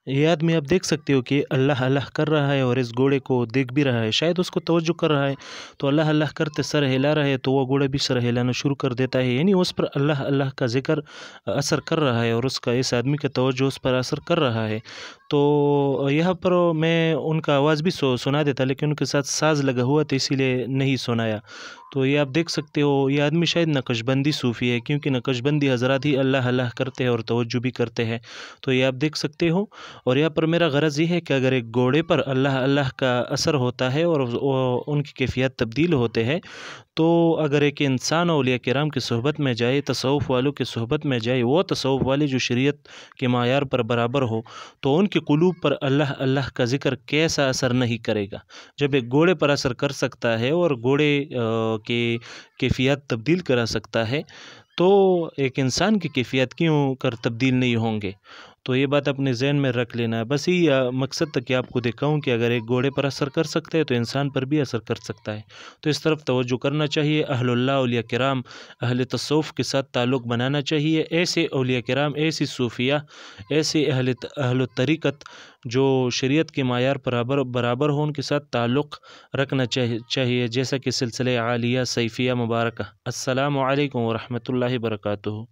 ये आदमी आप देख सकते हो कि अल्लाह अल्लाह कर रहा है और इस घोड़े को देख भी रहा है, शायद उसको तवज्जो कर रहा है, तो अल्लाह अल्लाह करते सर हिला रहा है तो वो घोड़ा भी सर हिलाना शुरू कर देता है, यानी उस पर अल्लाह अल्लाह का ज़िक्र असर कर रहा है और उसका इस आदमी का तवज्जो उस पर असर कर रहा है। तो यहाँ पर मैं उनका आवाज़ भी सुना देता, लेकिन उनके साथ साज़ लगा हुआ था इसीलिए नहीं सुनाया। तो ये आप देख सकते हो ये आदमी शायद नक्शबंदी सूफ़ी है, क्योंकि नक्शबंदी हज़रात ही अल्लाह अल्लाह करते हैं और तवज्जो भी करते हैं। तो ये आप देख सकते हो। और यहाँ पर मेरा ग़रज़ ये है कि अगर एक घोड़े पर अल्लाह अल्लाह का असर होता है और उनकी कैफ़ियत तब्दील होते हैं, तो अगर एक इंसान औलिया किराम की सोहबत में जाए, तसव्वुफ़ वालों की सोहबत में जाए, वो तसव्वुफ़ वाले जो शरीयत के मायार पर बराबर हो, तो उनके क़ुलूब पर अल्लाह अल्लाह का ज़िक्र कैसा असर नहीं करेगा। जब एक घोड़े पर असर कर सकता है और घोड़े की कैफ़ियत तब्दील करा सकता है, तो एक इंसान की कैफ़ियत क्यों कर तब्दील नहीं होंगे। तो ये बात अपने ज़हन में रख लेना है। बस यही मकसद था कि आपको दिखाऊं कि अगर एक घोड़े पर असर कर सकता है तो इंसान पर भी असर कर सकता है। तो इस तरफ तवज्जो करना चाहिए। अहलुल्लाह औलिया किराम अहले तसव्वुफ़ के साथ ताल्लुक़ बनाना चाहिए। ऐसे औलिया किराम, ऐसी सूफिया, ऐसे अहल तरीक़त जो शरीयत के मायार बराबर हो, उनके साथ ताल्लुक़ रखना चाहिए, जैसा कि सिलसिले आलिया सैफ़िया मुबारक। अस्सलामु अलैकुम व रहमतुल्लाहि व बरकातुहू।